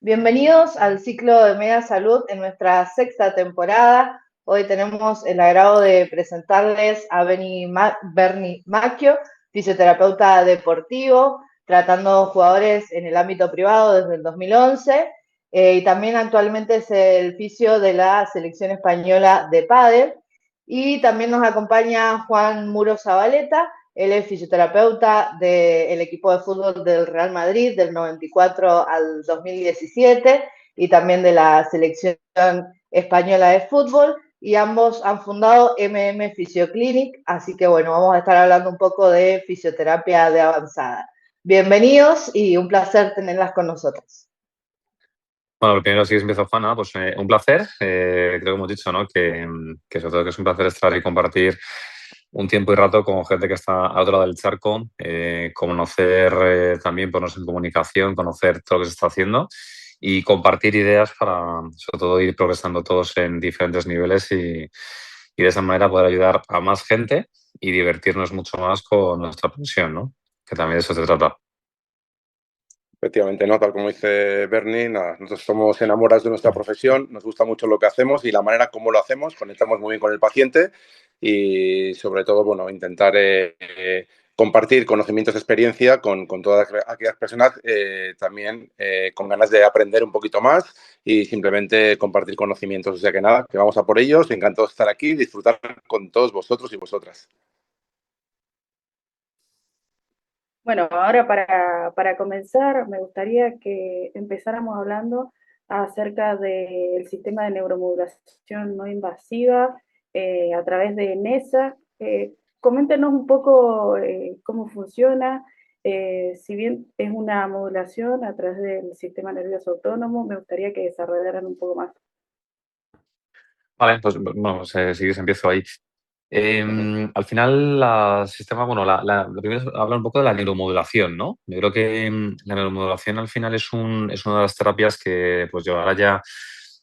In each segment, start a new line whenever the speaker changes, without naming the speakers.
Bienvenidos al ciclo de Media Salud en nuestra sexta temporada. Hoy tenemos el agrado de presentarles a Bernie Macchio, fisioterapeuta deportivo, tratando jugadores en el ámbito privado desde el 2011 y también actualmente es el fisio de la selección española de pádel. Y también nos acompaña Juan Muro Zabaleta. Él es fisioterapeuta del equipo de fútbol del Real Madrid del 94 al 2017 y también de la selección española de fútbol, y ambos han fundado MM Fisioclinic, así que bueno, vamos a estar hablando un poco de fisioterapia de avanzada. Bienvenidos y un placer tenerlas con nosotros.
Bueno, primero sí que empiezo, Juana, pues un placer. Creo que hemos dicho, ¿no? Que sobre todo que es un placer estar y compartir un tiempo y rato con gente que está al otro lado del charco, conocer también, ponernos en comunicación, conocer todo lo que se está haciendo y compartir ideas para, sobre todo, ir progresando todos en diferentes niveles y de esa manera poder ayudar a más gente y divertirnos mucho más con nuestra profesión, ¿no? Que también de eso se trata.
Efectivamente, ¿no? Tal como dice Bernie, nada, nosotros somos enamorados de nuestra profesión, nos gusta mucho lo que hacemos y la manera como lo hacemos, conectamos muy bien con el paciente y sobre todo, bueno, intentar compartir conocimientos de experiencia con todas aquellas personas también con ganas de aprender un poquito más y simplemente compartir conocimientos. O sea que nada, que vamos a por ellos, encantado de estar aquí, disfrutar con todos vosotros y vosotras.
Bueno, ahora para comenzar, me gustaría que empezáramos hablando acerca del sistema de neuromodulación no invasiva a través de NESA. Coméntenos un poco cómo funciona. Si bien es una modulación a través del sistema nervioso autónomo, me gustaría que desarrollaran un poco más.
Vale, pues bueno, pues, si quieres empiezo ahí. Al final, la sistema, bueno, lo primero es hablar un poco de la neuromodulación, ¿no? Yo creo que la neuromodulación al final es una de las terapias que pues llevará ya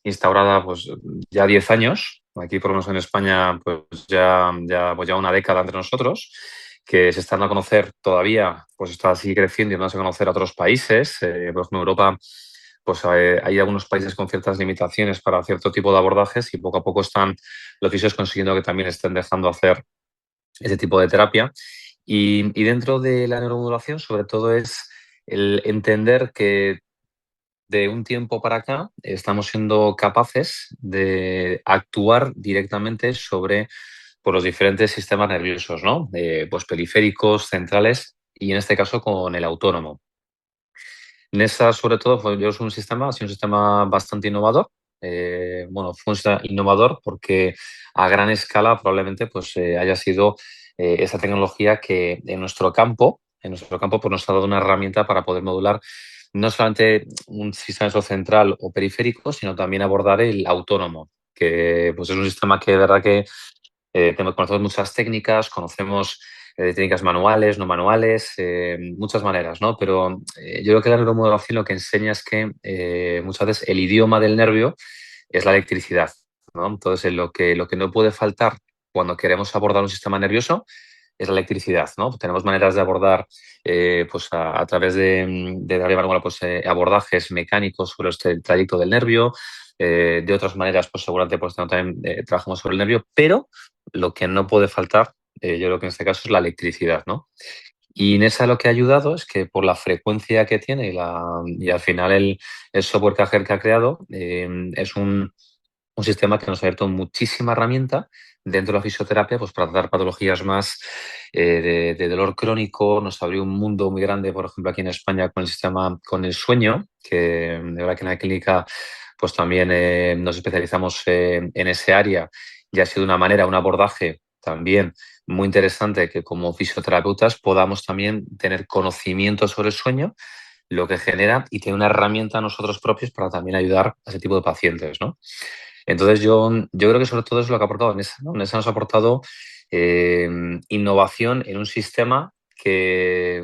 instaurada pues ya 10 años. Aquí, por lo menos en España, pues pues ya una década entre nosotros, que se están a conocer todavía, pues está así creciendo y dándose a conocer a otros países. Por ejemplo, en Europa pues hay algunos países con ciertas limitaciones para cierto tipo de abordajes y poco a poco están los fisios consiguiendo que también estén dejando hacer ese tipo de terapia. Y dentro de la neuromodulación, sobre todo, es el entender que de un tiempo para acá estamos siendo capaces de actuar directamente sobre por los diferentes sistemas nerviosos, ¿no? Pues periféricos, centrales y en este caso con el autónomo. NESA, sobre todo, yo es un sistema, ha sido un sistema bastante innovador. Bueno, fue un sistema innovador porque a gran escala probablemente pues, haya sido esa tecnología que en nuestro campo pues, nos ha dado una herramienta para poder modular no solamente un sistema nervioso central o periférico, sino también abordar el autónomo, que pues, es un sistema que de verdad que conocemos muchas técnicas, conocemos técnicas manuales, no manuales, muchas maneras, ¿no? Pero yo creo que la neuromodulación lo que enseña es que muchas veces el idioma del nervio es la electricidad, ¿no? Entonces, lo que no puede faltar cuando queremos abordar un sistema nervioso es la electricidad, ¿no? Tenemos maneras de abordar pues a través de la manual, pues, abordajes mecánicos sobre el trayecto del nervio. De otras maneras, pues seguramente pues, también trabajamos sobre el nervio, pero lo que no puede faltar, yo creo que en este caso es la electricidad, ¿no? Y NESA lo que ha ayudado es que por la frecuencia que tiene y al final el software que ha creado es un sistema que nos ha abierto muchísima herramienta dentro de la fisioterapia pues para tratar patologías más de dolor crónico. Nos abrió un mundo muy grande, por ejemplo, aquí en España con el sistema, con el sueño, que de verdad que en la clínica pues también nos especializamos en ese área y ha sido una manera, un abordaje también muy interesante que como fisioterapeutas podamos también tener conocimiento sobre el sueño, lo que genera y tener una herramienta nosotros propios para también ayudar a ese tipo de pacientes, ¿no? Entonces yo creo que sobre todo es lo que ha aportado NESA, ¿no? NESA nos ha aportado eh, innovación en un sistema que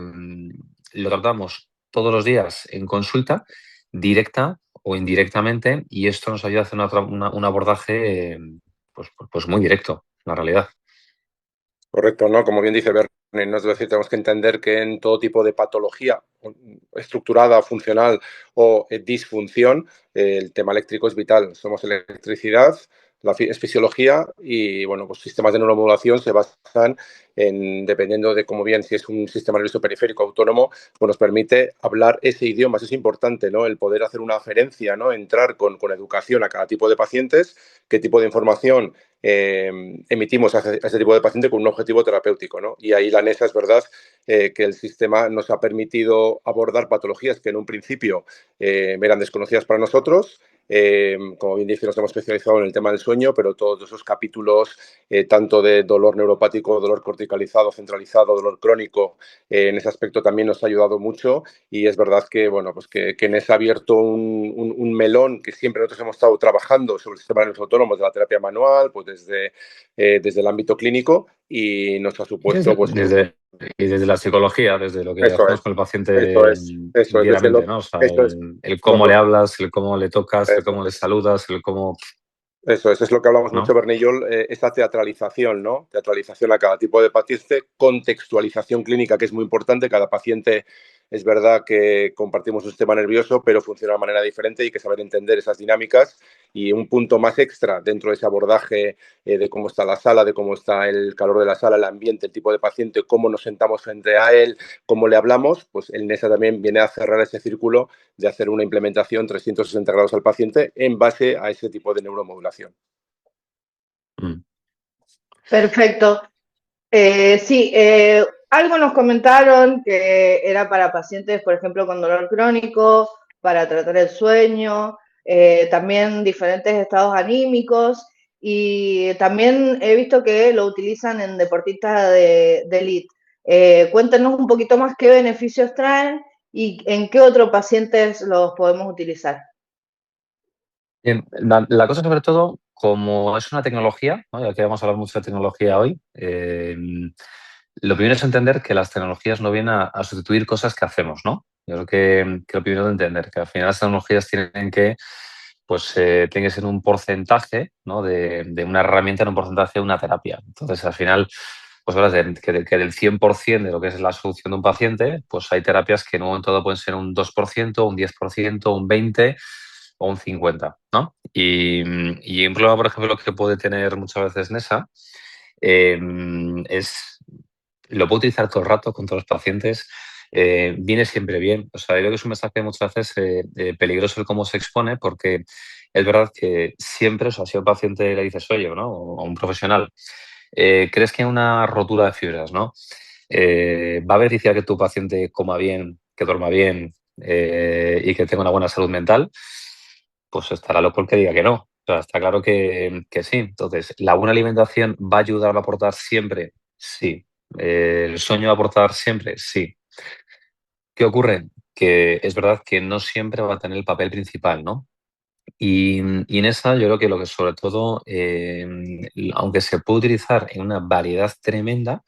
lo tratamos todos los días en consulta, directa o indirectamente, y esto nos ayuda a hacer un abordaje pues muy directo, en la realidad.
Correcto, ¿no? Como bien dice Bernie, Es decir, tenemos que entender que en todo tipo de patología estructurada, funcional o disfunción, el tema eléctrico es vital. Somos electricidad, es fisiología y, bueno, pues sistemas de neuromodulación se basan en, dependiendo de cómo bien, si es un sistema nervioso periférico autónomo, pues nos permite hablar ese idioma. Eso es importante, ¿no? El poder hacer una aferencia, ¿no? Entrar con educación a cada tipo de pacientes, qué tipo de información emitimos a ese tipo de paciente con un objetivo terapéutico, ¿no? Y ahí la NESA es verdad que el sistema nos ha permitido abordar patologías que en un principio eran desconocidas para nosotros. Como bien dice, nos hemos especializado en el tema del sueño, pero todos esos capítulos, tanto de dolor neuropático, dolor corticalizado, centralizado, dolor crónico, en ese aspecto también nos ha ayudado mucho. Y es verdad que, bueno, pues que NES ha abierto un melón que siempre nosotros hemos estado trabajando sobre el sistema nervioso autónomo de la terapia manual, pues desde el ámbito clínico, y nos ha supuesto, pues,
y desde la psicología, desde lo que
eso
hacemos
es,
con el paciente
eso es, desde
diariamente,
lo,
¿no? O sea,
eso es,
el
lo,
cómo le hablas, el cómo le tocas, el
eso
cómo le saludas, el cómo,
Eso es lo que hablamos mucho,
¿no?
Bernie y yo, esta teatralización, ¿no? Teatralización a cada tipo de paciente, contextualización clínica, que es muy importante. Cada paciente es verdad que compartimos un sistema nervioso, pero funciona de manera diferente y hay que saber entender esas dinámicas. Y un punto más extra dentro de ese abordaje de cómo está la sala, de cómo está el calor de la sala, el ambiente, el tipo de paciente, cómo nos sentamos frente a él, cómo le hablamos, pues el NESA también viene a cerrar ese círculo de hacer una implementación 360 grados al paciente en base a ese tipo de neuromodulación.
Perfecto. Sí, algo nos comentaron que era para pacientes, por ejemplo, con dolor crónico, para tratar el sueño, también diferentes estados anímicos, y también he visto que lo utilizan en deportistas de elite. Cuéntanos un poquito más qué beneficios traen y en qué otros pacientes los podemos utilizar.
Bien, la cosa sobre todo, como es una tecnología, ¿no? Ya que vamos a hablar mucho de tecnología hoy, lo primero es entender que las tecnologías no vienen a sustituir cosas que hacemos, ¿no? Yo creo que lo primero de entender, que al final las tecnologías tienen que, pues, tiene que ser un porcentaje, ¿no? de una herramienta en un porcentaje de una terapia. Entonces, al final, pues hablas que del 100% de lo que es la solución de un paciente, pues hay terapias que en un momento dado pueden ser un 2%, un 10%, un 20% o un 50%, ¿no? Y un problema, por ejemplo, que puede tener muchas veces NESA es, lo puedo utilizar todo el rato con todos los pacientes, viene siempre bien. O sea, yo creo que es un mensaje muchas veces peligroso el cómo se expone, porque es verdad que siempre, o sea, si a un paciente le dices, oye, ¿no? O a un profesional, ¿crees que hay una rotura de fibras, ¿no? ¿Va a beneficiar que tu paciente coma bien, que duerma bien y que tenga una buena salud mental? Pues estará loco el que diga que no. O sea, está claro que sí. Entonces, ¿la buena alimentación va a ayudar a aportar siempre? Sí. ¿El sueño va a aportar siempre? Sí. ¿Qué ocurre? Que es verdad que no siempre va a tener el papel principal, ¿no? Y en esa yo creo que lo que sobre todo, aunque se puede utilizar en una variedad tremenda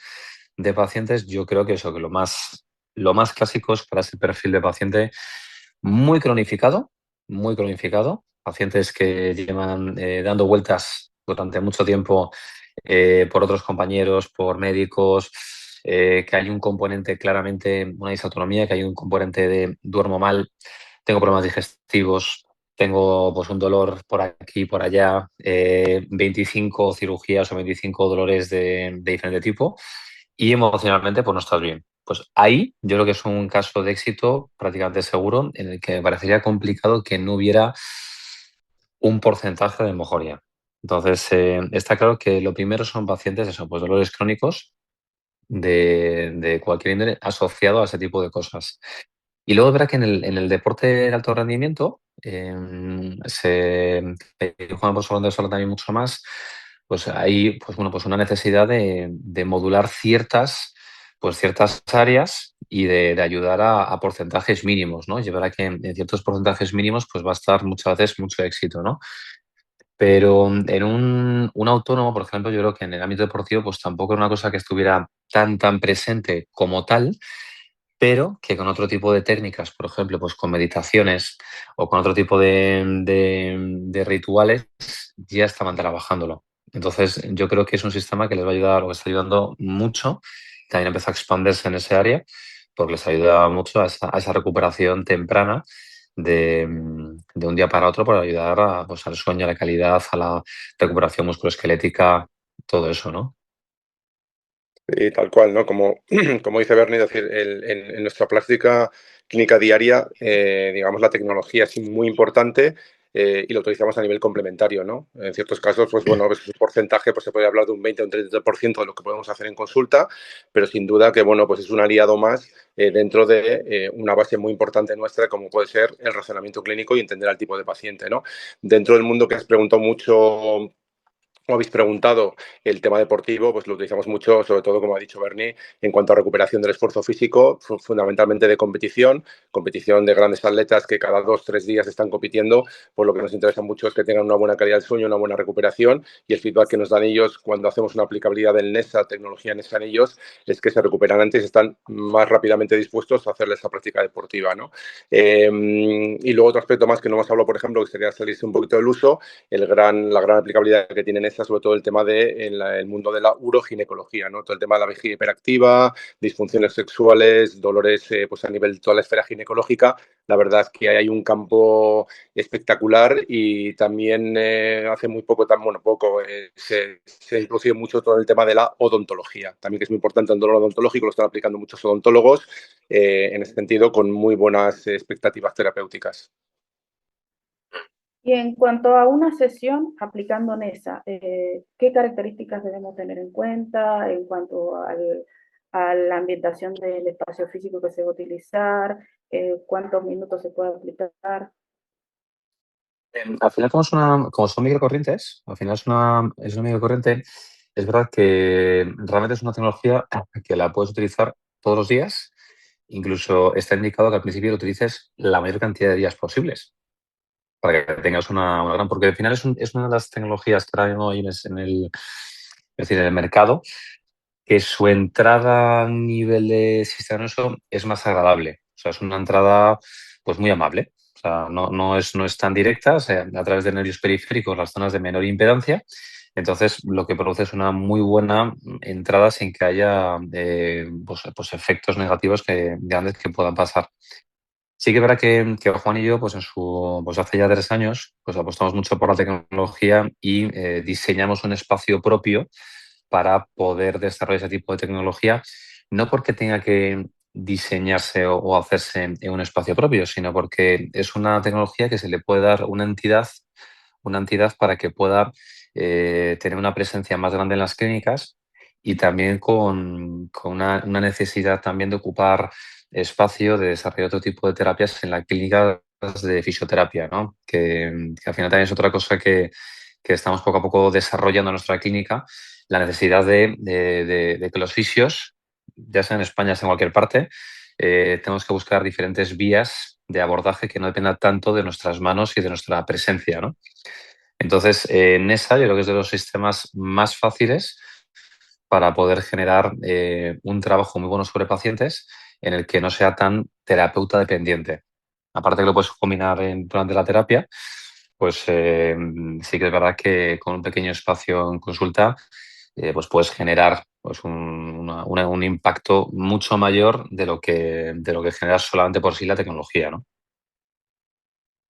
de pacientes, yo creo que eso, que lo más clásico es para ese perfil de paciente muy cronificado, pacientes que llevan dando vueltas durante mucho tiempo por otros compañeros, por médicos, que hay un componente claramente, una disautonomía, que hay un componente de duermo mal, tengo problemas digestivos, tengo pues un dolor por aquí, por allá, 25 cirugías o 25 dolores de diferente tipo y emocionalmente pues no estás bien. Pues ahí yo creo que es un caso de éxito prácticamente seguro en el que me parecería complicado que no hubiera un porcentaje de mejoría. Entonces, está claro que lo primero son pacientes, eso, pues dolores crónicos de cualquier índole asociado a ese tipo de cosas. Y luego verá que en el deporte de alto rendimiento, Juan pues hablando de eso también mucho más, pues hay pues, bueno, pues una necesidad de modular ciertas áreas y de ayudar a porcentajes mínimos, ¿no? Llevará que en ciertos porcentajes mínimos pues va a estar muchas veces mucho éxito, ¿no? Pero en un autónomo, por ejemplo, yo creo que en el ámbito deportivo pues tampoco era una cosa que estuviera tan presente como tal, pero que con otro tipo de técnicas, por ejemplo, pues con meditaciones o con otro tipo de rituales, ya estaban trabajándolo. Entonces, yo creo que es un sistema que les va a ayudar o está ayudando mucho también empezó a expandirse en ese área porque les ayuda mucho a esa recuperación temprana de un día para otro para ayudar pues, al sueño, a la calidad, a la recuperación musculoesquelética, todo eso, ¿no?
Y tal cual, ¿no? Como, como dice Bernie, es decir, en nuestra práctica clínica diaria, digamos, la tecnología es muy importante y lo utilizamos a nivel complementario, ¿no? En ciertos casos, pues bueno, pues un porcentaje, pues se puede hablar de un 20 o un 30% de lo que podemos hacer en consulta, pero sin duda que, bueno, pues es un aliado más dentro de una base muy importante nuestra, como puede ser el razonamiento clínico y entender al tipo de paciente, ¿no? Dentro del mundo que has preguntado mucho, como habéis preguntado, el tema deportivo, pues lo utilizamos mucho, sobre todo, como ha dicho Bernie, en cuanto a recuperación del esfuerzo físico, fundamentalmente de competición de grandes atletas que cada 2 o 3 días están compitiendo, pues lo que nos interesa mucho es que tengan una buena calidad del sueño, una buena recuperación y el feedback que nos dan ellos cuando hacemos una aplicabilidad del NESA, tecnología NESA en ellos, es que se recuperan antes y están más rápidamente dispuestos a hacerle esa práctica deportiva, ¿no? Y luego otro aspecto más que no hemos hablado, por ejemplo, que sería salirse un poquito del uso, la gran aplicabilidad que tienen estas, sobre todo el tema del mundo de la uroginecología, ¿no? Todo el tema de la vejiga hiperactiva, disfunciones sexuales, dolores pues a nivel de toda la esfera ginecológica. La verdad es que hay un campo espectacular y también hace muy poco, se ha introducido mucho todo el tema de la odontología, también que es muy importante el dolor odontológico, lo están aplicando muchos odontólogos en ese sentido con muy buenas expectativas terapéuticas.
Y en cuanto a una sesión aplicando NESA, ¿qué características debemos tener en cuenta en cuanto a la ambientación del espacio físico que se va a utilizar? ¿Cuántos minutos se puede aplicar?
Al final, como son microcorrientes, al final es una microcorriente, es verdad que realmente es una tecnología que la puedes utilizar todos los días. Incluso está indicado que al principio lo utilices la mayor cantidad de días posibles para que tengas una gran... Porque al final es una de las tecnologías que ahora mismo hay es decir, en el mercado, que su entrada a nivel de sistema nervioso es más agradable. O sea, es una entrada pues muy amable. O sea, no es tan directa, o sea, a través de nervios periféricos, las zonas de menor impedancia. Entonces, lo que produce es una muy buena entrada sin que haya pues efectos negativos grandes que puedan pasar. Sí que es verdad que Juan y yo, pues pues hace ya 3 años, pues apostamos mucho por la tecnología y diseñamos un espacio propio para poder desarrollar ese tipo de tecnología, no porque tenga que diseñarse o hacerse en un espacio propio, sino porque es una tecnología que se le puede dar una entidad para que pueda tener una presencia más grande en las clínicas y también con una necesidad también de ocupar espacio, de desarrollar otro tipo de terapias en la clínica de fisioterapia, ¿no? Que al final también es otra cosa que estamos poco a poco desarrollando en nuestra clínica, la necesidad de que los fisios, ya sea en España, sea en cualquier parte, tenemos que buscar diferentes vías de abordaje que no dependan tanto de nuestras manos y de nuestra presencia, ¿no? Entonces, NESA yo creo que es de los sistemas más fáciles para poder generar un trabajo muy bueno sobre pacientes en el que no sea tan terapeuta dependiente. Aparte que lo puedes combinar durante la terapia, pues sí que es verdad que con un pequeño espacio en consulta pues puedes generar pues un impacto mucho mayor de lo que genera solamente por sí la tecnología, ¿no?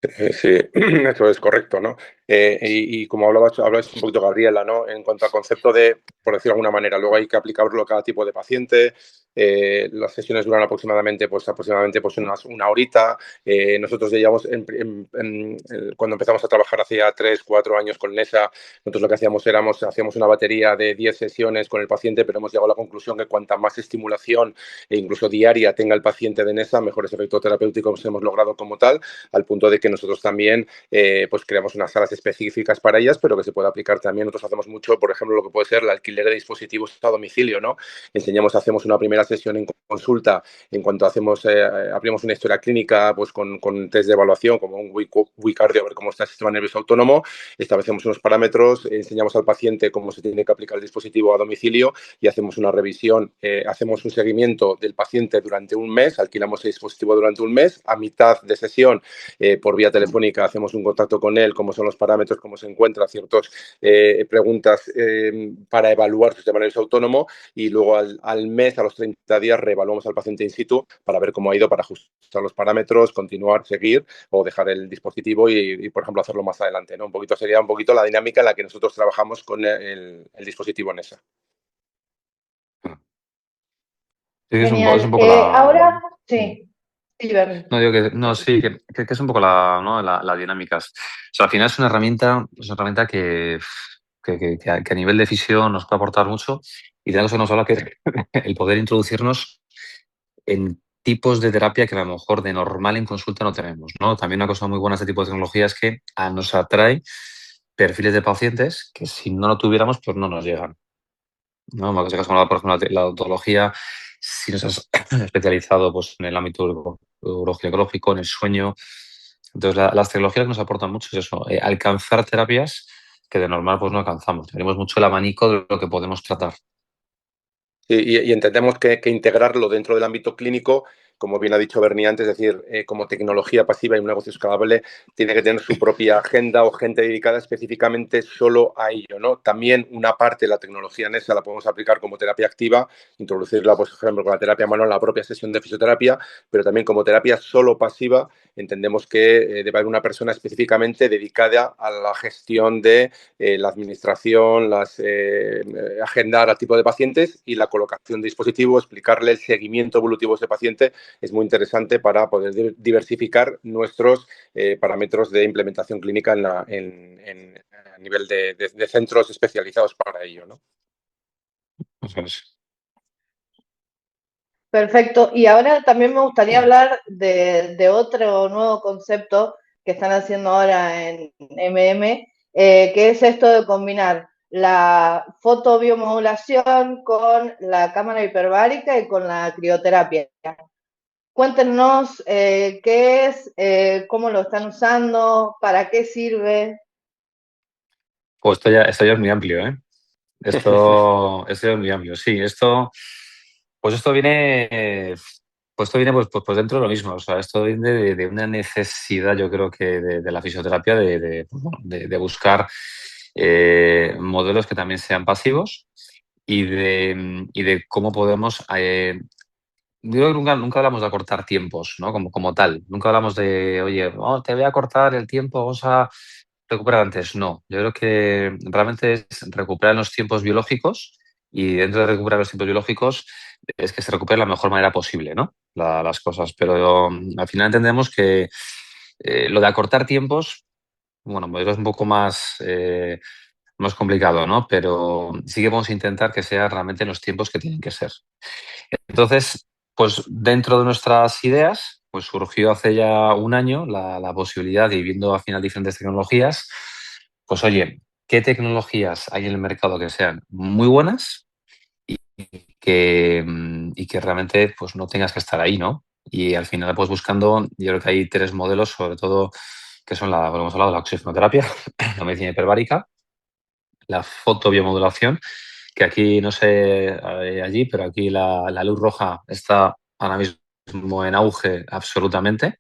Sí, eso es correcto, ¿no? Y como hablabas un poquito, Gabriela, ¿no? En cuanto al concepto de, por decirlo de alguna manera, luego hay que aplicarlo a cada tipo de paciente. Las sesiones duran aproximadamente pues una horita. Nosotros ya llevamos, cuando empezamos a trabajar hacía 3 o 4 años con NESA, nosotros lo que hacíamos una batería de 10 sesiones con el paciente, pero hemos llegado a la conclusión que cuanta más estimulación e incluso diaria tenga el paciente de NESA, mejores efectos terapéuticos hemos logrado como tal, al punto de que nosotros también pues creamos unas salas específicas para ellas, pero que se puede aplicar también. Nosotros hacemos mucho, por ejemplo, lo que puede ser el alquiler de dispositivos a domicilio, ¿no? Hacemos una primera sesión en consulta, en cuanto abrimos una historia clínica pues con test de evaluación, como un WeCardio, a ver cómo está el sistema nervioso autónomo, establecemos unos parámetros, enseñamos al paciente cómo se tiene que aplicar el dispositivo a domicilio y hacemos una revisión, hacemos un seguimiento del paciente durante un mes, alquilamos el dispositivo durante un mes, a mitad de sesión por vía telefónica hacemos un contacto con él, cómo son los parámetros, cómo se encuentra, ciertas preguntas para evaluar su sistema nervioso autónomo y luego al mes, a los 30 días, reevaluamos al paciente in situ para ver cómo ha ido, para ajustar los parámetros, continuar, seguir o dejar el dispositivo y por ejemplo, hacerlo más adelante, ¿no? Sería un poquito la dinámica en la que nosotros trabajamos con el dispositivo NESA.
Sí, es un
Genial.
poco
Ahora, sí. Sí, Bernie.
No, digo que es un poco la dinámica. O sea, al final es una herramienta que a nivel de fisión nos puede aportar mucho y de eso nos habla que el poder introducirnos en tipos de terapia que a lo mejor de normal en consulta no tenemos, ¿no? También una cosa muy buena de este tipo de tecnología es que nos atrae perfiles de pacientes que si no lo tuviéramos, pues no nos llegan, ¿no? En este caso, por ejemplo, la odontología, si nos has especializado pues, en el ámbito uroginecológico, en el sueño. Entonces, las tecnologías nos aportan mucho es eso, alcanzar terapias que de normal pues no alcanzamos. Tenemos mucho el abanico de lo que podemos tratar.
Y entendemos que integrarlo dentro del ámbito clínico, como bien ha dicho Bernie antes, es decir, como tecnología pasiva y un negocio escalable, tiene que tener su propia agenda o gente dedicada específicamente solo a ello, ¿no? También una parte de la tecnología NESA la podemos aplicar como terapia activa, introducirla, pues, por ejemplo, con la terapia manual en la propia sesión de fisioterapia, pero también como terapia solo pasiva, entendemos que debe haber una persona específicamente dedicada a la gestión de la administración, agendar al tipo de pacientes y la colocación de dispositivo, explicarle el seguimiento evolutivo de ese paciente es muy interesante para poder diversificar nuestros parámetros de implementación clínica a nivel de centros especializados para ello, ¿no?
Eso es.
Perfecto. Y ahora también me gustaría hablar de otro nuevo concepto que están haciendo ahora en MM, que es esto de combinar la fotobiomodulación con la cámara hiperbárica y con la crioterapia. Cuéntenos qué es, cómo lo están usando, para qué sirve.
Pues esto ya es muy amplio, ¿eh? Esto ya es muy amplio. Sí, esto viene, pues dentro de lo mismo. O sea, esto viene de una necesidad, yo creo que de la fisioterapia, de buscar modelos que también sean pasivos y de cómo podemos. Yo creo que nunca hablamos de acortar tiempos, ¿no? Como tal. Nunca hablamos de, oye, te voy a cortar el tiempo, vamos a recuperar antes. No, yo creo que realmente es recuperar los tiempos biológicos y dentro de recuperar los tiempos biológicos es que se recupere de la mejor manera posible, ¿no? Las cosas. Pero al final entendemos que lo de acortar tiempos, bueno, pues es un poco más complicado, ¿no? Pero sí que vamos a intentar que sea realmente en los tiempos que tienen que ser. Entonces, pues dentro de nuestras ideas, pues surgió hace ya un año la posibilidad de ir viendo al final diferentes tecnologías. Pues oye, ¿qué tecnologías hay en el mercado que sean muy buenas y que realmente pues no tengas que estar ahí, ¿no? Y al final, pues buscando, yo creo que hay tres modelos, sobre todo, que son como hemos hablado, la oxigenoterapia, la medicina hiperbárica, la fotobiomodulación, que aquí, no sé allí, pero aquí la luz roja está ahora mismo en auge absolutamente.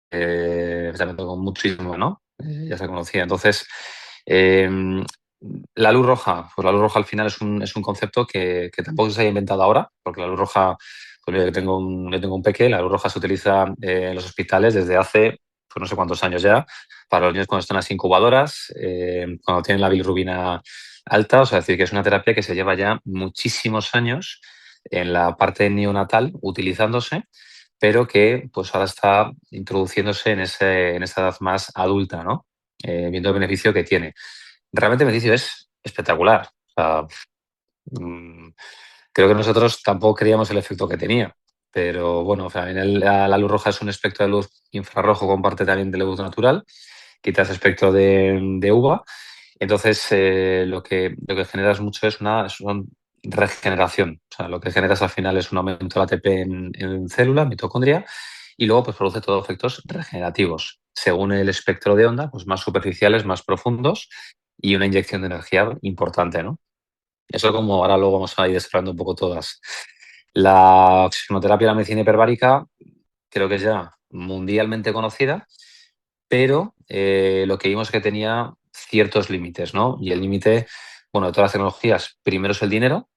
También con muchísimo, ¿no? Ya se conocía. Entonces, eh, la luz roja, pues la luz roja al final es un concepto que tampoco se haya inventado ahora, porque la luz roja, pues yo tengo un peque, la luz roja se utiliza en los hospitales desde hace, pues no sé cuántos años ya, para los niños cuando están en las incubadoras, cuando tienen la bilirrubina alta, o sea, es decir, que es una terapia que se lleva ya muchísimos años en la parte neonatal utilizándose, pero que pues ahora está introduciéndose en esa edad más adulta, ¿no? Viendo el beneficio que tiene. Realmente el beneficio es espectacular. O sea, creo que nosotros tampoco creíamos el efecto que tenía, pero bueno, o sea, la luz roja es un espectro de luz infrarrojo con parte también de luz natural, quita ese espectro de UVA Entonces, lo que generas mucho es una regeneración. O sea, lo que generas al final es un aumento del ATP en célula, mitocondria, y luego pues produce todos efectos regenerativos, según el espectro de onda, pues más superficiales, más profundos, y una inyección de energía importante, ¿no? Eso como ahora luego vamos a ir desarrollando un poco todas. La oxigenoterapia, la medicina hiperbárica, creo que es ya mundialmente conocida, pero lo que vimos es que tenía ciertos límites, ¿no? Y el límite, bueno, de todas las tecnologías, primero es el dinero,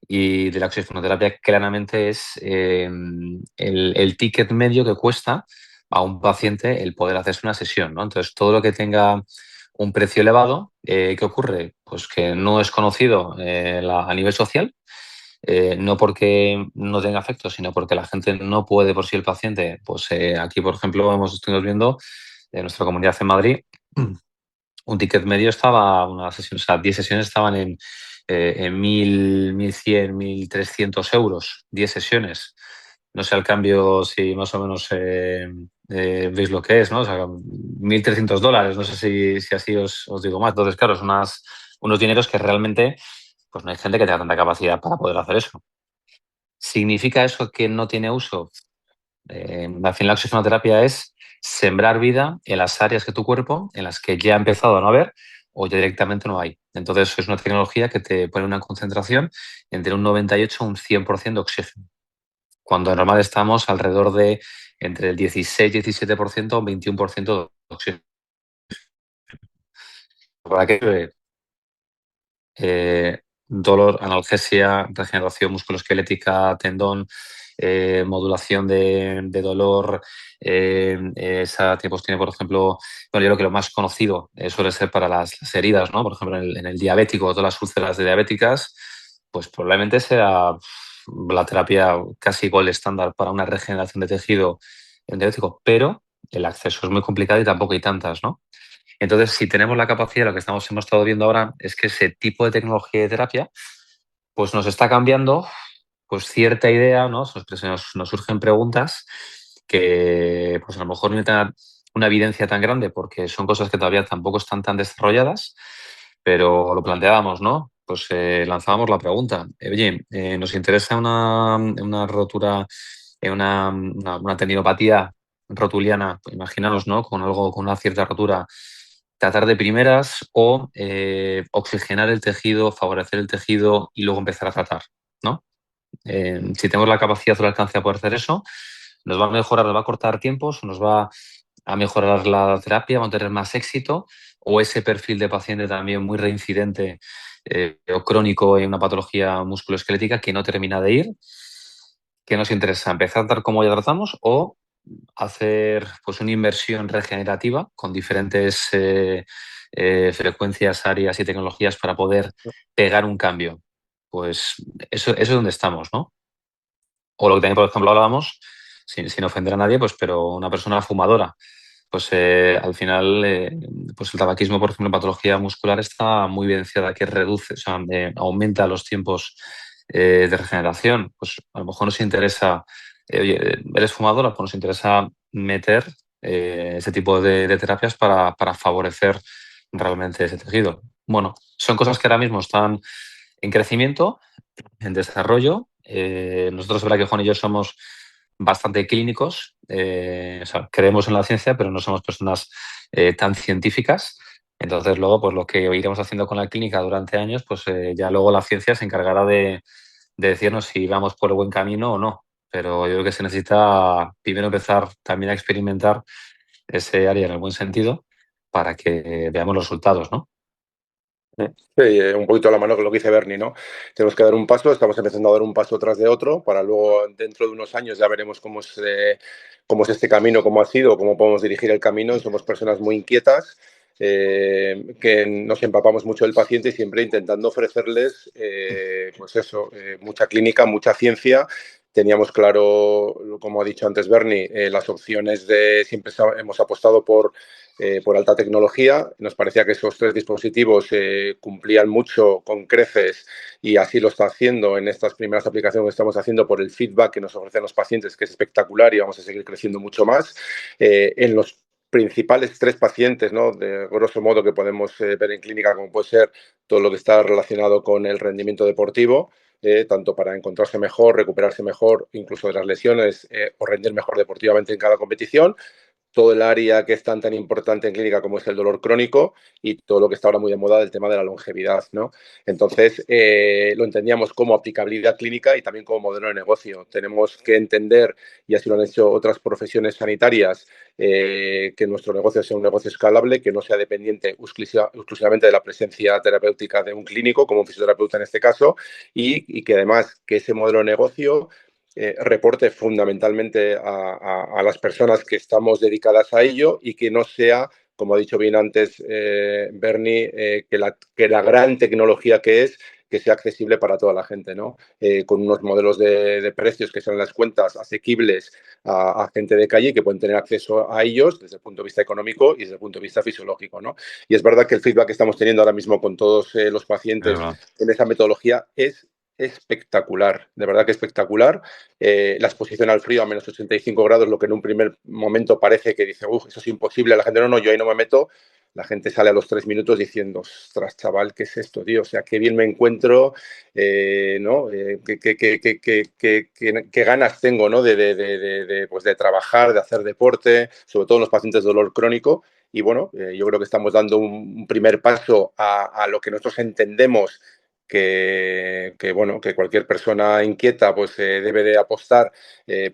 y de la oxigenoterapia claramente es el ticket medio que cuesta a un paciente el poder hacerse una sesión, ¿no? Entonces, todo lo que tenga un precio elevado, ¿qué ocurre? Pues que no es conocido a nivel social, no porque no tenga efecto, sino porque la gente no puede por sí el paciente. Pues aquí, por ejemplo, estuvimos viendo en nuestra comunidad en Madrid, un ticket medio estaba, una sesión, o sea, 10 sesiones estaban en 1.000, 1.100, 1.300 euros, 10 sesiones. No sé al cambio si más o menos veis lo que es, ¿no? O sea, 1.300 dólares, no sé si así os digo más. Entonces, claro, son unos dineros que realmente pues no hay gente que tenga tanta capacidad para poder hacer eso. ¿Significa eso que no tiene uso? Al final la oxigenoterapia es sembrar vida en las áreas de tu cuerpo en las que ya ha empezado a no haber o ya directamente no hay. Entonces es una tecnología que te pone una concentración entre un 98 y un 100% de oxígeno, cuando normal estamos alrededor de entre el 16-17% o un 21% de oxígeno. ¿Para qué? Dolor, analgesia, regeneración musculoesquelética, tendón, modulación de dolor. Esa pues tiene, por ejemplo, bueno, yo creo que lo más conocido suele ser para las heridas, ¿no? Por ejemplo, en el diabético, todas las úlceras de diabéticas, pues probablemente sea la terapia casi igual estándar para una regeneración de tejido en diabético, pero el acceso es muy complicado y tampoco hay tantas, ¿no? Entonces, si tenemos la capacidad, lo que hemos estado viendo ahora es que ese tipo de tecnología de terapia, pues nos está cambiando pues cierta idea, ¿no? Nos surgen preguntas que pues a lo mejor no tienen una evidencia tan grande porque son cosas que todavía tampoco están tan desarrolladas, pero lo planteábamos, ¿no? Pues lanzábamos la pregunta, oye, nos interesa una rotura, una tendinopatía rotuliana, pues imaginaros, ¿no? Con algo, con una cierta rotura, tratar de primeras o oxigenar el tejido, favorecer el tejido y luego empezar a tratar, ¿no? Si tenemos la capacidad o el alcance de poder hacer eso, nos va a mejorar, nos va a cortar tiempos, nos va a mejorar la terapia, vamos a tener más éxito, o ese perfil de paciente también muy reincidente o crónico en una patología musculoesquelética que no termina de ir. ¿Qué nos interesa? ¿Empezar a tratar como ya tratamos o hacer pues una inversión regenerativa con diferentes frecuencias, áreas y tecnologías para poder pegar un cambio? Pues eso es donde estamos, ¿no? O lo que también, por ejemplo, hablábamos, sin ofender a nadie, pues, pero una persona fumadora, pues al final, pues el tabaquismo, por ejemplo, en patología muscular está muy evidenciada que reduce, o sea, aumenta los tiempos de regeneración. Pues a lo mejor nos interesa, oye, eres fumadora, pues nos interesa meter ese tipo de terapias para favorecer realmente ese tejido. Bueno, son cosas que ahora mismo están en crecimiento, en desarrollo. Nosotros, es verdad que Juan y yo somos bastante clínicos, o sea, creemos en la ciencia, pero no somos personas tan científicas. Entonces, luego, pues lo que iremos haciendo con la clínica durante años, pues ya luego la ciencia se encargará de decirnos si vamos por el buen camino o no. Pero yo creo que se necesita primero empezar también a experimentar ese área en el buen sentido para que veamos los resultados, ¿no?
Sí, un poquito a la mano con lo que dice Bernie, ¿no? Tenemos que dar un paso, estamos empezando a dar un paso tras de otro, para luego, dentro de unos años, ya veremos cómo es este camino, cómo ha sido, cómo podemos dirigir el camino. Y somos personas muy inquietas, que nos empapamos mucho del paciente y siempre intentando ofrecerles, pues eso, mucha clínica, mucha ciencia. Teníamos claro, como ha dicho antes Bernie, las opciones de siempre hemos apostado por alta tecnología. Nos parecía que esos tres dispositivos cumplían mucho con creces y así lo está haciendo en estas primeras aplicaciones que estamos haciendo por el feedback que nos ofrecen los pacientes, que es espectacular y vamos a seguir creciendo mucho más. En los principales tres pacientes, ¿no? De grosso modo que podemos ver en clínica, como puede ser todo lo que está relacionado con el rendimiento deportivo, tanto para encontrarse mejor, recuperarse mejor, incluso de las lesiones, o rendir mejor deportivamente en cada competición, todo el área que es tan importante en clínica como es el dolor crónico y todo lo que está ahora muy de moda del tema de la longevidad, ¿no? Entonces, lo entendíamos como aplicabilidad clínica y también como modelo de negocio. Tenemos que entender, y así lo han hecho otras profesiones sanitarias, que nuestro negocio sea un negocio escalable, que no sea dependiente exclusivamente de la presencia terapéutica de un clínico, como un fisioterapeuta en este caso, y que además que ese modelo de negocio reporte fundamentalmente a las personas que estamos dedicadas a ello y que no sea, como ha dicho bien antes Bernie, que la gran tecnología que sea accesible para toda la gente, ¿no? Con unos modelos de precios que sean las cuentas asequibles a gente de calle que pueden tener acceso a ellos desde el punto de vista económico y desde el punto de vista fisiológico, ¿no? Y es verdad que el feedback que estamos teniendo ahora mismo con todos los pacientes en esa metodología es espectacular, de verdad que espectacular. La exposición al frío a menos 85 grados, lo que en un primer momento parece que dice, uff, eso es imposible, la gente no, yo ahí no me meto. La gente sale a los 3 minutos diciendo, ostras, chaval, ¿qué es esto, tío? O sea, qué bien me encuentro, ¿no? Qué ganas tengo, ¿no? Pues de trabajar, de hacer deporte, sobre todo en los pacientes de dolor crónico. Y bueno, yo creo que estamos dando un primer paso a lo que nosotros entendemos bueno, que cualquier persona inquieta pues debe de apostar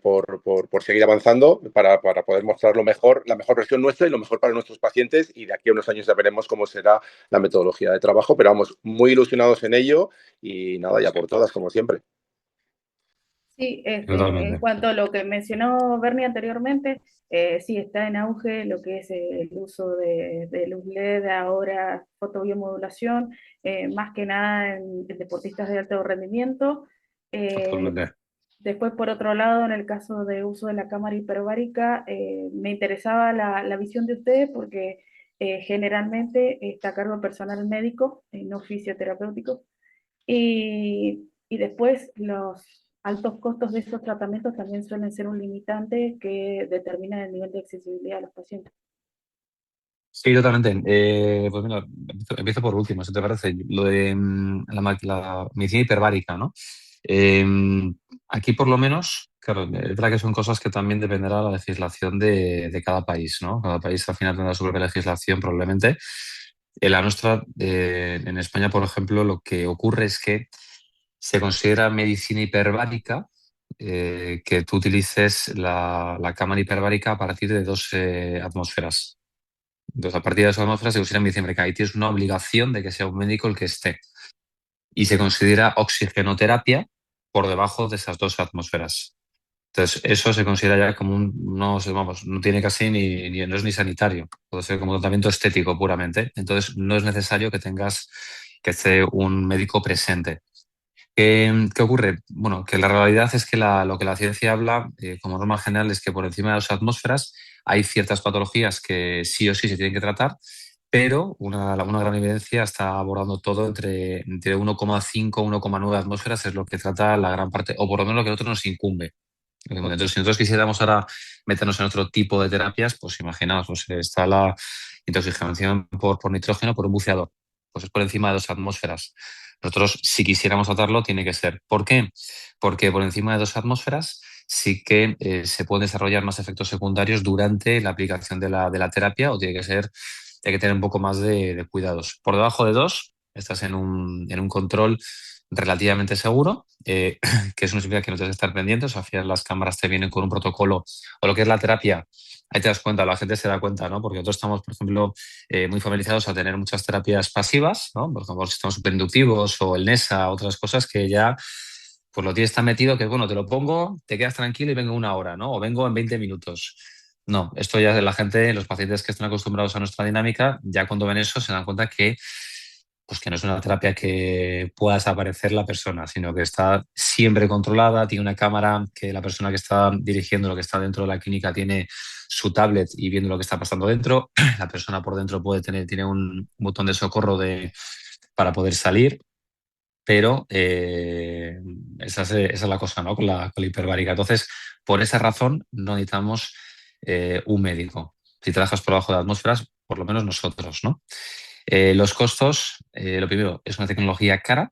por seguir avanzando para poder mostrar la mejor versión nuestra y lo mejor para nuestros pacientes, y de aquí a unos años ya veremos cómo será la metodología de trabajo, pero vamos, muy ilusionados en ello y nada, ya por todas, como siempre.
Sí, en
Totalmente.
cuanto a lo que mencionó Bernie anteriormente, sí está en auge lo que es el uso de luz LED, ahora fotobiomodulación, más que nada en deportistas de alto rendimiento. Eh,
Totalmente.
Después, por otro lado, en el caso de uso de la cámara hiperbárica, me interesaba la visión de ustedes porque generalmente está a cargo personal médico, no fisioterapéutico. Y después los altos costos de estos tratamientos también suelen ser un limitante que determina el nivel de accesibilidad a los pacientes.
Sí, totalmente. Pues mira, empiezo por último, si te parece. Lo de la medicina hiperbárica, ¿no? Eh, Aquí, por lo menos, claro, es verdad que son cosas que también dependerá de la legislación de cada país, ¿no? Cada país al final tendrá su propia legislación, probablemente. En la nuestra, en España, por ejemplo, lo que ocurre es que se considera medicina hiperbárica que tú utilices la cámara hiperbárica a partir de 2 atmósferas. Entonces, a partir de esa atmósfera se considera medicina hiperbárica. Ahí tienes una obligación de que sea un médico el que esté. Y se considera oxigenoterapia por debajo de esas 2 atmósferas. Entonces, eso se considera ya como no sé, vamos, no tiene casi no es ni sanitario. Puede ser como tratamiento estético puramente. Entonces, no es necesario que esté un médico presente. ¿Qué ocurre? Bueno, que la realidad es que lo que la ciencia habla, como norma general, es que por encima de 2 atmósferas hay ciertas patologías que sí o sí se tienen que tratar, pero una gran evidencia está abordando todo entre 1,5 y 1,9 atmósferas, es lo que trata la gran parte, o por lo menos lo que a nosotros nos incumbe. Entonces, si nosotros quisiéramos ahora meternos en otro tipo de terapias, pues imaginaos, pues está la intoxicación por nitrógeno por un buceador, pues es por encima de 2 atmósferas. Nosotros, si quisiéramos tratarlo, tiene que ser. ¿Por qué? Porque por encima de 2 atmósferas sí que se pueden desarrollar más efectos secundarios durante la aplicación de la terapia, o hay que tener un poco más de cuidados. Por debajo de 2 estás en un control relativamente seguro, que eso no significa que no tienes que estar pendientes. O sea, al final las cámaras te vienen con un protocolo, o lo que es la terapia. Ahí te das cuenta, la gente se da cuenta, ¿no? Porque nosotros estamos, por ejemplo, muy familiarizados a tener muchas terapias pasivas, ¿no? Por ejemplo, sistemas superinductivos o el NESA, otras cosas que ya pues lo tienes tan metido que, bueno, te lo pongo, te quedas tranquilo y vengo 1 hora, ¿no? O vengo en 20 minutos. No, esto ya la gente, los pacientes que están acostumbrados a nuestra dinámica, ya cuando ven eso se dan cuenta que pues que no es una terapia que pueda desaparecer la persona, sino que está siempre controlada, tiene una cámara, que la persona que está dirigiendo lo que está dentro de la clínica tiene su tablet y viendo lo que está pasando dentro. La persona por dentro tiene un botón de socorro para poder salir, pero esa es la cosa, ¿no? Con la hiperbárica. Entonces, por esa razón no necesitamos un médico. Si trabajas por debajo de atmósferas, por lo menos nosotros, ¿no? Los costos, lo primero, es una tecnología cara.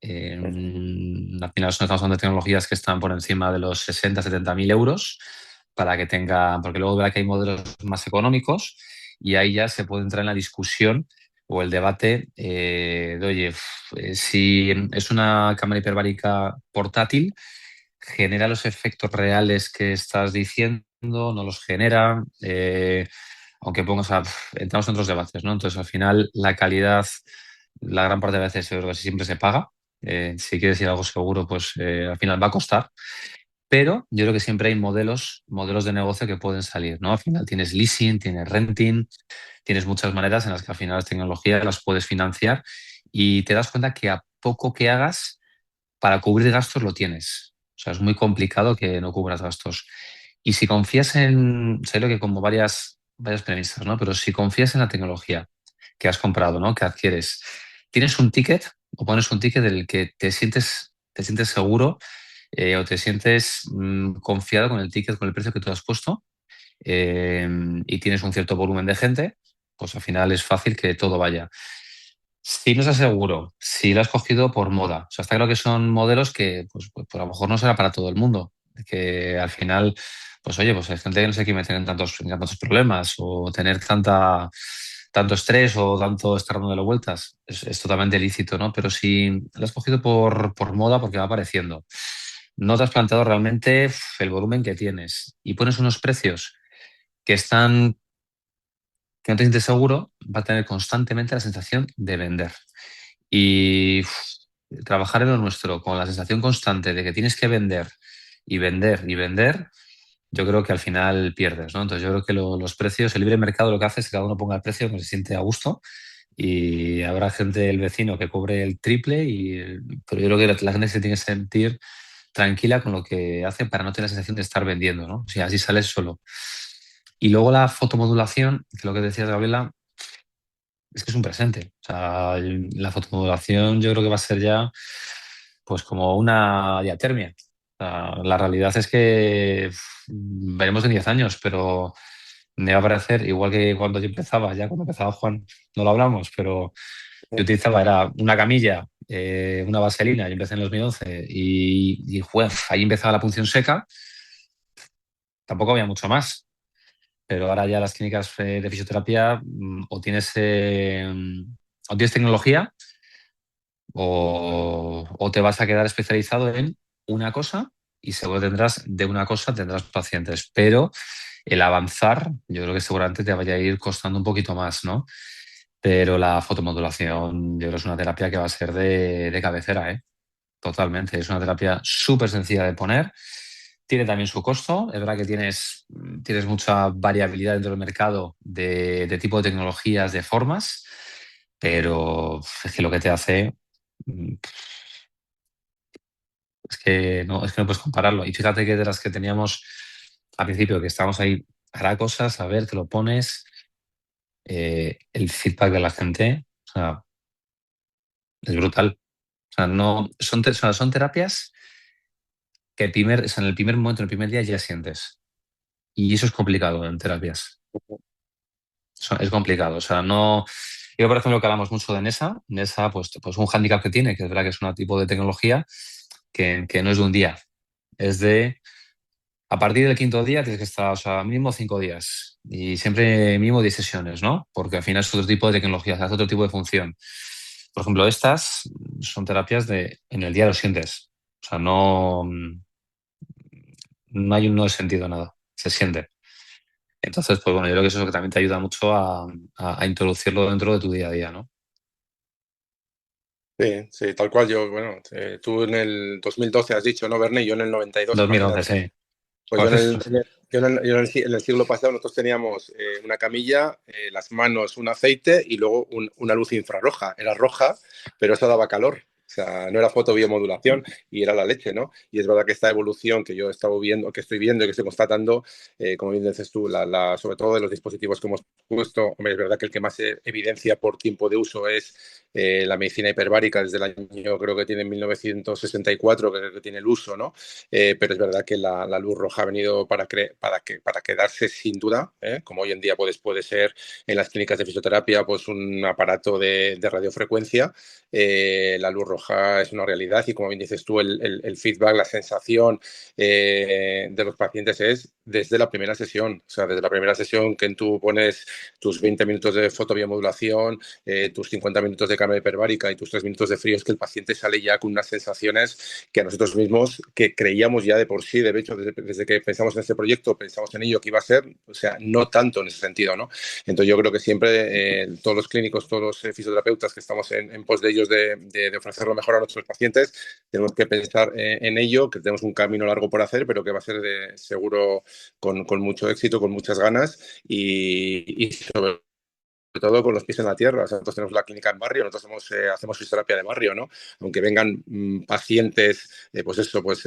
Al final estamos hablando de tecnologías que están por encima de los 60-70 mil euros para que tenga, porque luego verá que hay modelos más económicos y ahí ya se puede entrar en la discusión o el debate de, oye, si es una cámara hiperbárica portátil, ¿genera los efectos reales que estás diciendo? ¿No los genera? Aunque pongas a, entramos en otros debates, ¿no? Entonces, al final, la calidad, la gran parte de veces, yo creo que siempre se paga. Si quieres ir a algo seguro, pues al final va a costar. Pero yo creo que siempre hay modelos de negocio que pueden salir, ¿no? Al final tienes leasing, tienes renting, tienes muchas maneras en las que al final las tecnologías las puedes financiar y te das cuenta que a poco que hagas, para cubrir gastos lo tienes. O sea, es muy complicado que no cubras gastos. Y si confías en, sé lo que como varias premisas, ¿no? Pero si confías en la tecnología que has comprado, ¿no? Que adquieres, tienes un ticket o pones un ticket del que te sientes seguro o te sientes confiado con el ticket, con el precio que tú has puesto y tienes un cierto volumen de gente, pues al final es fácil que todo vaya. Si no estás seguro, si lo has cogido por moda, o sea, está claro que son modelos que pues a lo mejor no será para todo el mundo, que al final, pues oye, pues hay gente que no se quiere meter en tantos problemas o tener tanto estrés o tanto estar dándole vueltas, es totalmente lícito, ¿no? Pero si lo has cogido por moda, porque va apareciendo, no te has planteado realmente el volumen que tienes y pones unos precios que están que no te sientes seguro, va a tener constantemente la sensación de vender. Y trabajar en lo nuestro con la sensación constante de que tienes que vender y vender y vender, yo creo que al final pierdes, ¿no? Entonces yo creo que los precios, el libre mercado lo que hace es que cada uno ponga el precio que se siente a gusto y habrá gente, el vecino, que cobre el triple, pero yo creo que la gente se tiene que sentir tranquila con lo que hace para no tener la sensación de estar vendiendo, ¿no? O sea, así sales solo. Y luego la fotomodulación, que lo que decías, Gabriela, es que es un presente. O sea, la fotomodulación yo creo que va a ser ya pues como una diatermia. O sea, la realidad es que veremos en 10 años, pero me va a parecer, igual que cuando yo empezaba, ya cuando empezaba Juan, no lo hablamos, pero yo utilizaba, era una camilla, una vaselina, yo empecé en el 2011 y ahí empezaba la punción seca, tampoco había mucho más. Pero ahora ya las clínicas de fisioterapia o tienes tecnología o te vas a quedar especializado en una cosa y seguro de una cosa tendrás pacientes. Pero el avanzar, yo creo que seguramente te vaya a ir costando un poquito más, ¿no? Pero la fotomodulación, yo creo que es una terapia que va a ser de cabecera, ¿eh? Totalmente. Es una terapia súper sencilla de poner. Tiene también su costo. Es verdad que tienes mucha variabilidad dentro del mercado de tipo de tecnologías, de formas, pero es que lo que te hace mm, es que no puedes compararlo. Y fíjate que de las que teníamos al principio, que estábamos ahí, hará cosas, a ver, te lo pones, el feedback de la gente, o sea, es brutal. O sea, no, son terapias que o sea, en el primer momento, en el primer día ya sientes. Y eso es complicado en terapias. Es complicado. O sea, no. Yo, por ejemplo, que hablamos mucho de NESA. NESA, pues un hándicap que tiene, que es verdad que es un tipo de tecnología que no es de un día. Es de. A partir del quinto día tienes que estar, o sea, mínimo 5 días. Y siempre mínimo 10 sesiones, ¿no? Porque al final es otro tipo de tecnología, hace otro tipo de función. Por ejemplo, estas son terapias en el día lo sientes. O sea, no hay un no de sentido nada. Se siente. Entonces, pues bueno, yo creo que eso es lo que también te ayuda mucho a introducirlo dentro de tu día a día, ¿no?
Sí, sí, tal cual yo, bueno, tú en el 2012 has dicho, ¿no, Bernie? Yo en el 92,
2011,
imagínate.
sí.
Pues yo
Joder.
en el siglo pasado nosotros teníamos una camilla, las manos un aceite y luego una luz infrarroja. Era roja, pero eso daba calor. O sea, no era fotobiomodulación y era la leche, ¿no? Y es verdad que esta evolución que yo he estado viendo, que estoy viendo y que estoy constatando, como bien dices tú, sobre todo de los dispositivos que hemos puesto, hombre, es verdad que el que más evidencia por tiempo de uso es la medicina hiperbárica desde el año, creo que tiene 1964, que tiene el uso, ¿no? Pero es verdad que la luz roja ha venido para quedarse sin duda, como hoy en día puede ser en las clínicas de fisioterapia pues un aparato de radiofrecuencia. La luz roja es una realidad y como bien dices tú, el feedback, la sensación de los pacientes es desde la primera sesión, o sea, desde la primera sesión que tú pones tus 20 minutos de fotobiomodulación, tus 50 minutos de cámara hiperbárica y tus 3 minutos de frío, es que el paciente sale ya con unas sensaciones que a nosotros mismos, que creíamos ya de por sí, de hecho, desde que pensamos en este proyecto, pensamos en ello que iba a ser, o sea, no tanto en ese sentido, ¿no? Entonces yo creo que siempre todos los clínicos, todos los fisioterapeutas que estamos en pos de ellos de ofrecer lo mejor a nuestros pacientes, tenemos que pensar en ello, que tenemos un camino largo por hacer, pero que va a ser seguro con mucho éxito, con muchas ganas y sobre todo con los pies en la tierra. O sea, nosotros tenemos la clínica en barrio, nosotros hacemos fisioterapia de barrio, ¿no? Aunque vengan pacientes, pues eso, pues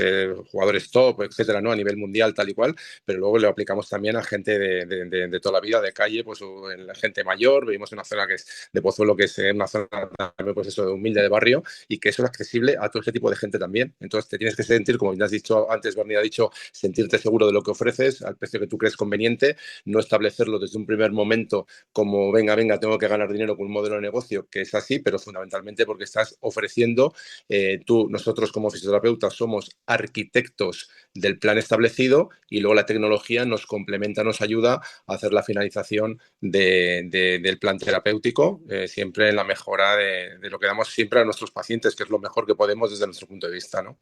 jugadores top, etcétera, ¿no? A nivel mundial, tal y cual, pero luego lo aplicamos también a gente de toda la vida, de calle, pues o en la gente mayor. Vivimos en una zona que es de Pozuelo, que es una zona también, pues eso, humilde de barrio, y que eso es accesible a todo ese tipo de gente también. Entonces te tienes que sentir, como ya has dicho antes, Bernie ha dicho, sentirte seguro de lo que ofreces al precio que tú crees conveniente, no establecerlo desde un primer momento como venga, tengo que ganar dinero con un modelo de negocio, que es así, pero fundamentalmente porque estás ofreciendo, nosotros como fisioterapeutas somos arquitectos del plan establecido y luego la tecnología nos complementa, nos ayuda a hacer la finalización del plan terapéutico, siempre en la mejora de lo que damos siempre a nuestros pacientes, que es lo mejor que podemos desde nuestro punto de vista, ¿no?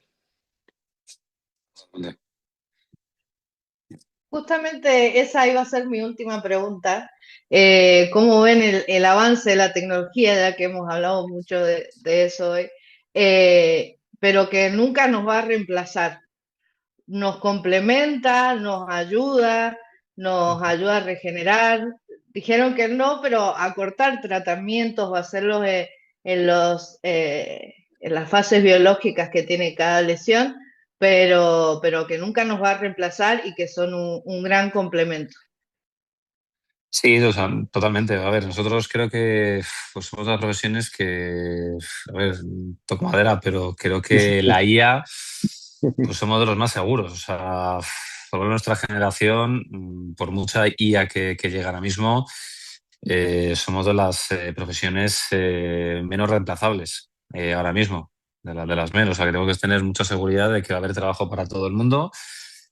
Justamente esa iba a ser mi última pregunta. ¿Cómo ven el avance de la tecnología, ya que hemos hablado mucho de eso hoy? Pero que nunca nos va a reemplazar. Nos complementa, nos ayuda a regenerar. Dijeron que no, pero acortar tratamientos o hacerlos en las fases biológicas que tiene cada lesión, pero que nunca nos va a reemplazar y que son un gran complemento.
Sí, o sea, totalmente. A ver, nosotros creo que pues somos de las profesiones que, a ver, toco madera, pero creo que la IA, pues somos de los más seguros. O sea, por lo menos nuestra generación, por mucha IA que llega ahora mismo, somos de las profesiones menos reemplazables ahora mismo, de las menos. O sea, creo que es tener mucha seguridad de que va a haber trabajo para todo el mundo,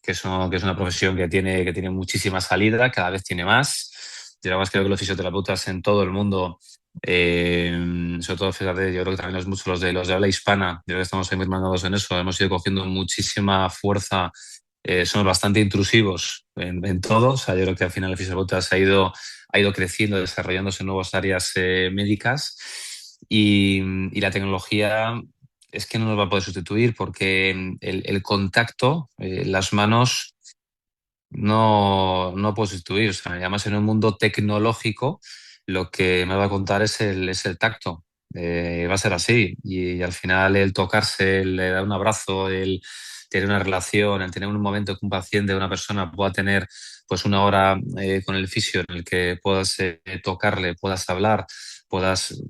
que es una profesión que tiene muchísima salida, cada vez tiene más. Yo además creo que los fisioterapeutas en todo el mundo, sobre todo, fíjate, yo creo que también los de habla hispana, yo creo que estamos ahí muy mandados en eso, hemos ido cogiendo muchísima fuerza, somos bastante intrusivos en todo. O sea, yo creo que al final el fisioterapeuta ha ido creciendo, desarrollándose en nuevas áreas médicas y la tecnología es que no nos va a poder sustituir porque el contacto, las manos no puedo sustituir. O sea, además en un mundo tecnológico lo que me va a contar es el tacto. Va a ser así. Y al final el tocarse, el dar un abrazo, el tener una relación, el tener un momento que un paciente, una persona pueda tener pues una hora con el fisio en el que puedas tocarle, puedas hablar, puedas...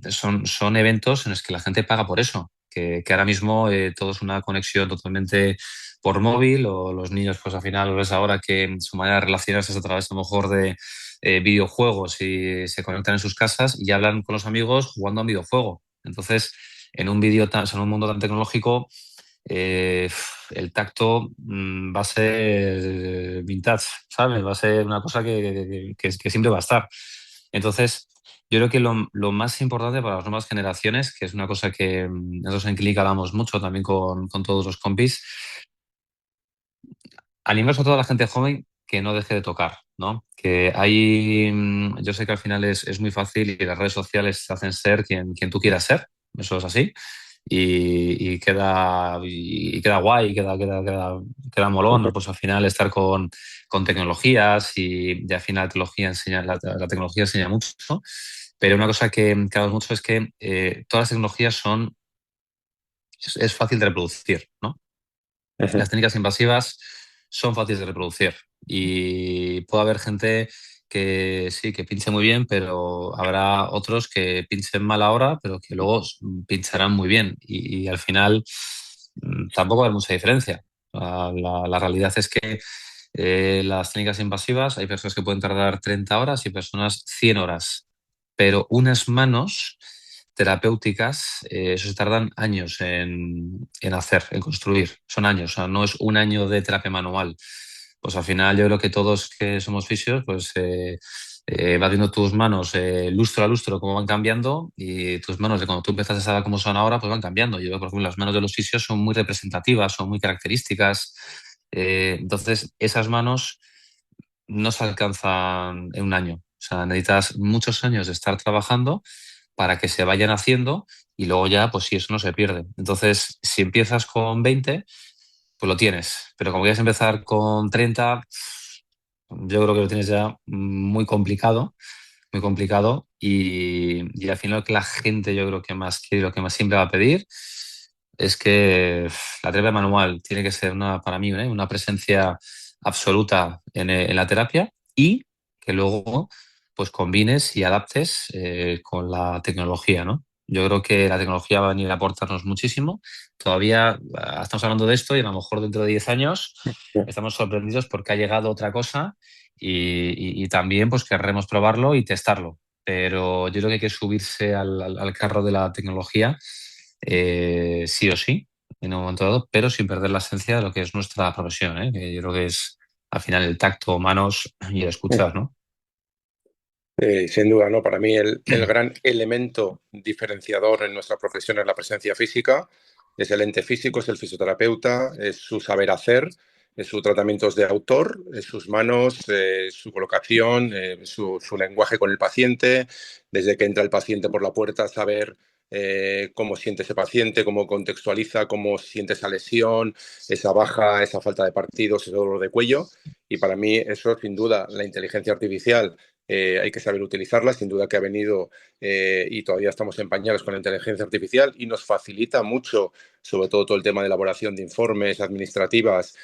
Son eventos en los que la gente paga por eso. Que ahora mismo todo es una conexión totalmente por móvil, o los niños, pues al final lo ves ahora que su manera de relacionarse es a través a lo mejor de videojuegos, y se conectan en sus casas y hablan con los amigos jugando a un videojuego. Entonces, o sea, en un mundo tan tecnológico, eh, el tacto va a ser vintage, ¿sabes? Va a ser una cosa que siempre va a estar. Entonces, yo creo que lo más importante para las nuevas generaciones, que es una cosa que nosotros en Clínica hablamos mucho también con todos los compis, animar a toda la gente joven que no deje de tocar, ¿no? Que hay, yo sé que al final es muy fácil y las redes sociales te hacen ser quien tú quieras ser, eso es así, y queda guay, queda molón, ¿no? Pues al final estar con tecnologías y al final la tecnología enseña mucho, ¿no? Pero una cosa que hago mucho es que todas las tecnologías es fácil de reproducir, ¿no? Las técnicas invasivas son fáciles de reproducir y puede haber gente que sí, que pinche muy bien, pero habrá otros que pinchen mal ahora, pero que luego pincharán muy bien. Y al final tampoco hay mucha diferencia. La realidad es que las técnicas invasivas, hay personas que pueden tardar 30 horas y personas 100 horas, pero unas manos terapéuticas, eso se tardan años en hacer, en construir, son años, o sea, no es un año de terapia manual. Pues al final yo creo que todos que somos fisios, pues vas viendo tus manos lustro a lustro cómo van cambiando y tus manos de cuando tú empezaste a saber cómo son ahora, pues van cambiando. Yo, por ejemplo, las manos de los fisios son muy representativas, son muy características. Entonces, esas manos no se alcanzan en un año. O sea, necesitas muchos años de estar trabajando para que se vayan haciendo y luego ya, pues si eso no se pierde. Entonces, si empiezas con 20 pues lo tienes. Pero como quieres empezar con 30 yo creo que lo tienes ya muy complicado y al final lo que la gente yo creo que más quiere, lo que más siempre va a pedir es que la terapia manual tiene que ser para mí, una presencia absoluta en la terapia y que luego pues combines y adaptes con la tecnología, ¿no? Yo creo que la tecnología va a venir a aportarnos muchísimo. Todavía estamos hablando de esto y a lo mejor dentro de 10 años estamos sorprendidos porque ha llegado otra cosa y también pues querremos probarlo y testarlo. Pero yo creo que hay que subirse al carro de la tecnología sí o sí, en un momento dado, pero sin perder la esencia de lo que es nuestra profesión, ¿eh? Que yo creo que es al final el tacto, manos y el escuchar, ¿no?
Sin duda, ¿no? Para mí el gran elemento diferenciador en nuestra profesión es la presencia física, es el ente físico, es el fisioterapeuta, es su saber hacer, es su tratamientos de autor, es sus manos, su colocación, su lenguaje con el paciente, desde que entra el paciente por la puerta, saber cómo siente ese paciente, cómo contextualiza, cómo siente esa lesión, esa baja, esa falta de partidos, ese dolor de cuello. Y para mí eso, sin duda, la inteligencia artificial hay que saber utilizarla, sin duda que ha venido y todavía estamos en pañales con la inteligencia artificial y nos facilita mucho, sobre todo el tema de elaboración de informes administrativas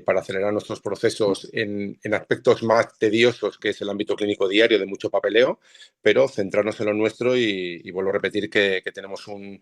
para acelerar nuestros procesos en aspectos más tediosos, que es el ámbito clínico diario de mucho papeleo, pero centrarnos en lo nuestro y vuelvo a repetir que tenemos un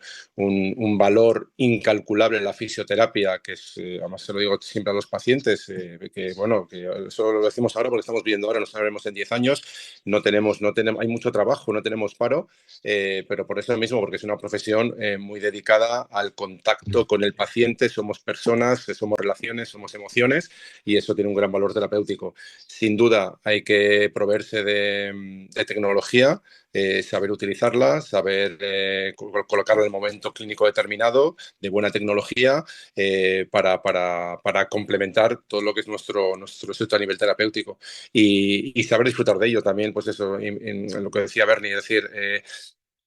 valor incalculable en la fisioterapia, que es, además se lo digo siempre a los pacientes, que bueno, que eso lo decimos ahora porque estamos viendo ahora, no sabremos en 10 años, no tenemos, hay mucho trabajo, no tenemos paro, pero por eso mismo, porque es una profesión muy dedicada al contacto con el paciente, somos personas, somos relaciones, somos emociones y eso tiene un gran valor terapéutico. Sin duda hay que proveerse de tecnología, saber utilizarla, saber colocarla en el momento clínico determinado, de buena tecnología, para complementar todo lo que es nuestro éxito a nivel terapéutico y saber disfrutar de ello también, pues eso, en lo que decía Bernie, es decir,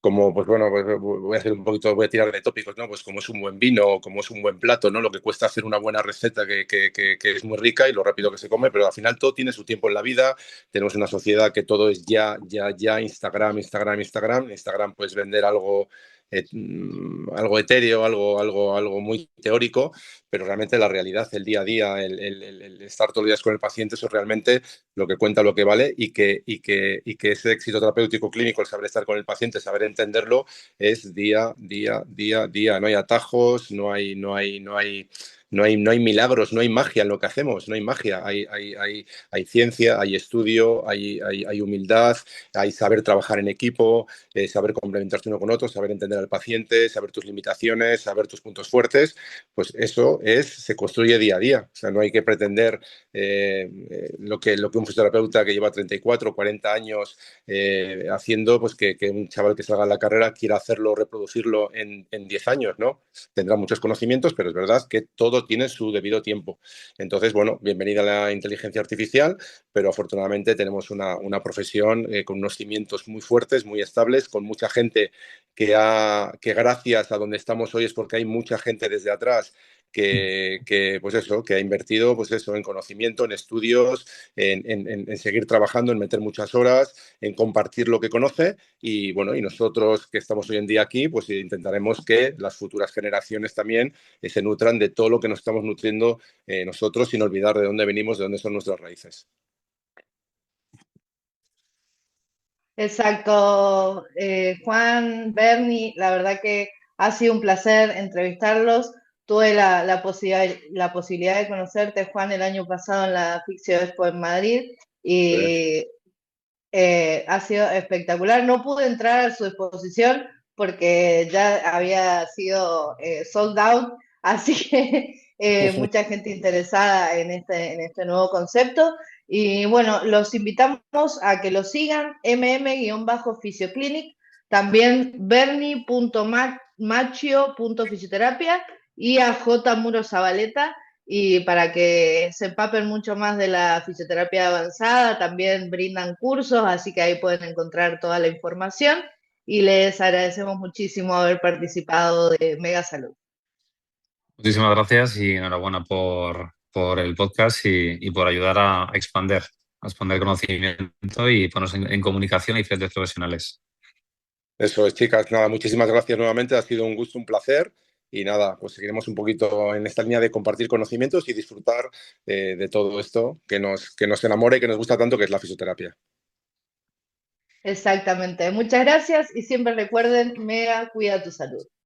como, pues bueno, pues voy a hacer un poquito, voy a tirar de tópicos, ¿no? Pues como es un buen vino, como es un buen plato, ¿no? Lo que cuesta hacer una buena receta que es muy rica y lo rápido que se come, pero al final todo tiene su tiempo en la vida. Tenemos una sociedad que todo es ya, ya, ya, Instagram, Instagram, Instagram. Instagram puedes vender algo etéreo, algo muy teórico, pero realmente la realidad, el día a día, el estar todos los días con el paciente, eso es realmente lo que cuenta, lo que vale y que ese éxito terapéutico clínico, el saber estar con el paciente, saber entenderlo, es día, día, día, día. No hay atajos, no hay milagros, no hay magia en lo que hacemos, no hay magia. Hay ciencia, hay estudio, hay humildad, hay saber trabajar en equipo, saber complementarse uno con otro, saber entender al paciente, saber tus limitaciones, saber tus puntos fuertes. Pues eso se construye día a día. O sea, no hay que pretender lo que un fisioterapeuta que lleva 34 o 40 años haciendo, pues que un chaval que salga a la carrera quiera hacerlo, reproducirlo en 10 años, ¿no? Tendrá muchos conocimientos, pero es verdad que todo tiene su debido tiempo. Entonces, bueno, bienvenida a la inteligencia artificial, pero afortunadamente tenemos una profesión con unos cimientos muy fuertes, muy estables, con mucha gente que gracias a donde estamos hoy es porque hay mucha gente desde atrás pues eso, que ha invertido pues eso, en conocimiento, en estudios, en seguir trabajando, en meter muchas horas, en compartir lo que conoce y bueno, y nosotros que estamos hoy en día aquí, pues intentaremos que las futuras generaciones también se nutran de todo lo que nos estamos nutriendo nosotros sin olvidar de dónde venimos, de dónde son nuestras raíces.
Exacto, Juan, Bernie, la verdad que ha sido un placer entrevistarlos. Tuve la posibilidad de conocerte, Juan, el año pasado en la Ficción Expo en Madrid
Pues,
y ha sido espectacular. No pude entrar a su exposición porque ya había sido sold out, así que mucha gente interesada en este nuevo concepto. Y bueno, los invitamos a que lo sigan, mm-fisioclinic, también bernie.machio.fisioterapia y a J. Muro Zabaleta, y para que se empapen mucho más de la fisioterapia avanzada, también brindan cursos, así que ahí pueden encontrar toda la información y les agradecemos muchísimo haber participado de Mega Salud.
Muchísimas gracias y enhorabuena por el podcast y por ayudar a expander conocimiento y ponernos en comunicación a diferentes profesionales.
eso es, chicas. Nada, muchísimas gracias nuevamente. Ha sido un gusto, un placer. Y nada, pues seguiremos un poquito en esta línea de compartir conocimientos y disfrutar de todo esto que nos enamora y que nos gusta tanto, que es la fisioterapia.
Exactamente. Muchas gracias y siempre recuerden, Mega, cuida tu salud.